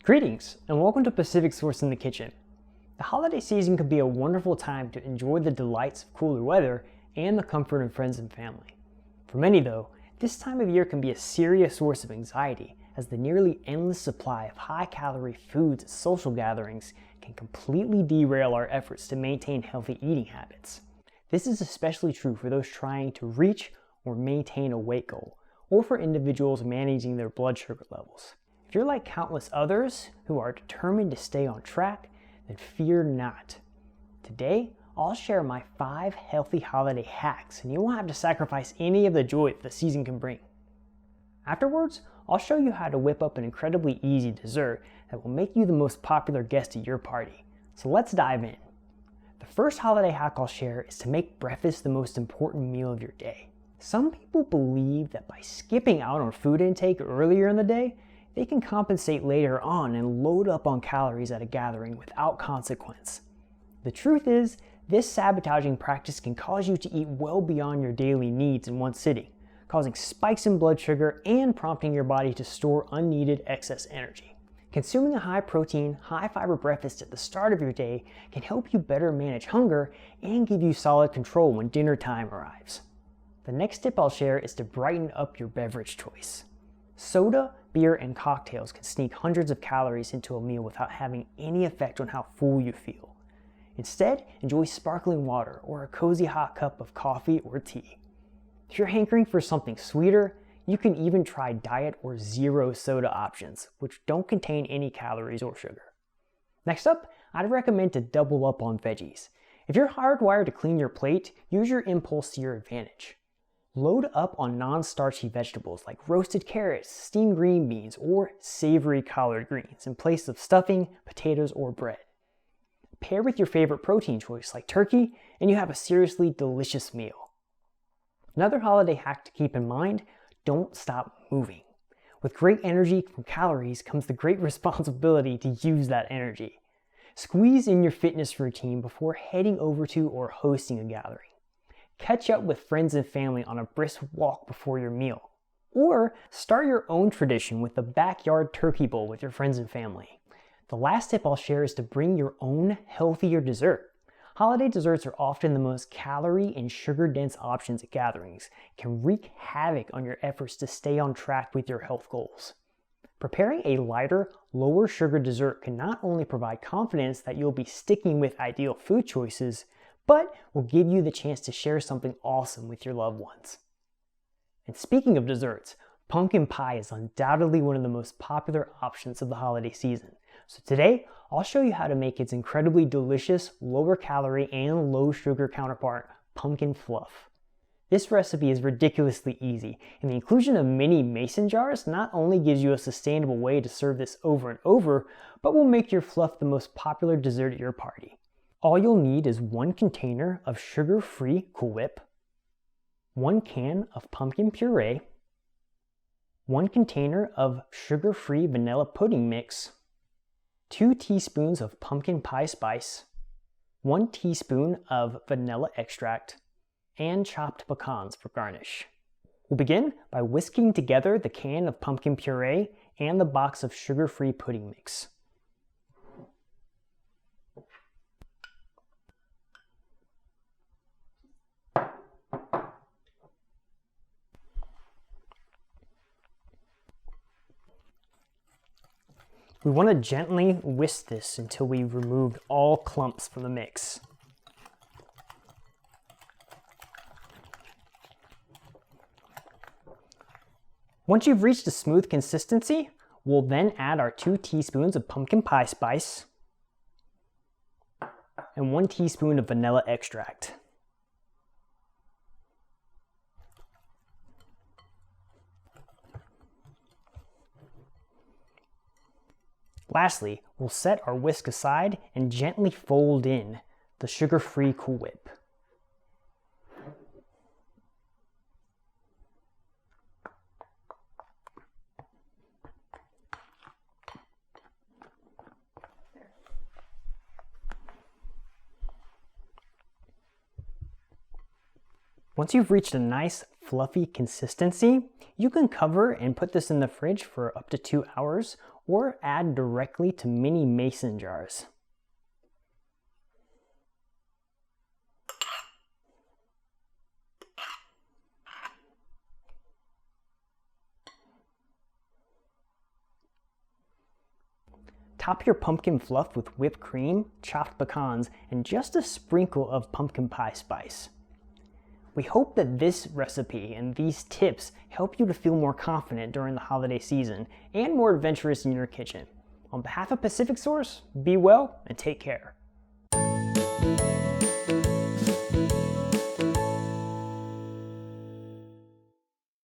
Greetings, and welcome to PacificSource in the Kitchen. The holiday season can be a wonderful time to enjoy the delights of cooler weather and the comfort of friends and family. For many though, this time of year can be a serious source of anxiety, as the nearly endless supply of high-calorie foods at social gatherings can completely derail our efforts to maintain healthy eating habits. This is especially true for those trying to reach or maintain a weight goal, or for individuals managing their blood sugar levels. If you're like countless others who are determined to stay on track, then fear not. Today, I'll share my 5 healthy holiday hacks, and you won't have to sacrifice any of the joy that the season can bring. Afterwards, I'll show you how to whip up an incredibly easy dessert that will make you the most popular guest at your party. So let's dive in. The first holiday hack I'll share is to make breakfast the most important meal of your day. Some people believe that by skipping out on food intake earlier in the day, they can compensate later on and load up on calories at a gathering without consequence. The truth is, this sabotaging practice can cause you to eat well beyond your daily needs in one sitting, causing spikes in blood sugar and prompting your body to store unneeded excess energy. Consuming a high-protein, high-fiber breakfast at the start of your day can help you better manage hunger and give you solid control when dinner time arrives. The next tip I'll share is to brighten up your beverage choice. Soda, beer, and cocktails can sneak hundreds of calories into a meal without having any effect on how full you feel. Instead, enjoy sparkling water or a cozy hot cup of coffee or tea. If you're hankering for something sweeter, you can even try diet or zero soda options, which don't contain any calories or sugar. Next up, I'd recommend to double up on veggies. If you're hardwired to clean your plate, use your impulse to your advantage. Load up on non-starchy vegetables like roasted carrots, steamed green beans, or savory collard greens in place of stuffing, potatoes, or bread. Pair with your favorite protein choice like turkey, and you have a seriously delicious meal. Another holiday hack to keep in mind: don't stop moving. With great energy from calories comes the great responsibility to use that energy. Squeeze in your fitness routine before heading over to or hosting a gathering. Catch up with friends and family on a brisk walk before your meal. Or start your own tradition with the backyard turkey bowl with your friends and family. The last tip I'll share is to bring your own healthier dessert. Holiday desserts are often the most calorie and sugar-dense options at gatherings, can wreak havoc on your efforts to stay on track with your health goals. Preparing a lighter, lower sugar dessert can not only provide confidence that you'll be sticking with ideal food choices, but will give you the chance to share something awesome with your loved ones. And speaking of desserts, pumpkin pie is undoubtedly one of the most popular options of the holiday season. So today, I'll show you how to make its incredibly delicious, lower calorie and low sugar counterpart, pumpkin fluff. This recipe is ridiculously easy, and the inclusion of mini mason jars not only gives you a sustainable way to serve this over and over, but will make your fluff the most popular dessert at your party. All you'll need is 1 container of sugar-free Cool Whip, 1 can of pumpkin puree, 1 container of sugar-free vanilla pudding mix, 2 teaspoons of pumpkin pie spice, 1 teaspoon of vanilla extract, and chopped pecans for garnish. We'll begin by whisking together the can of pumpkin puree and the box of sugar-free pudding mix. We want to gently whisk this until we've removed all clumps from the mix. Once you've reached a smooth consistency, we'll then add our 2 teaspoons of pumpkin pie spice and 1 teaspoon of vanilla extract. Lastly, we'll set our whisk aside and gently fold in the sugar-free Cool Whip. Once you've reached a nice, fluffy consistency, you can cover and put this in the fridge for up to 2 hours or add directly to mini mason jars. Top your pumpkin fluff with whipped cream, chopped pecans, and just a sprinkle of pumpkin pie spice. We hope that this recipe and these tips help you to feel more confident during the holiday season and more adventurous in your kitchen. On behalf of PacificSource, be well and take care.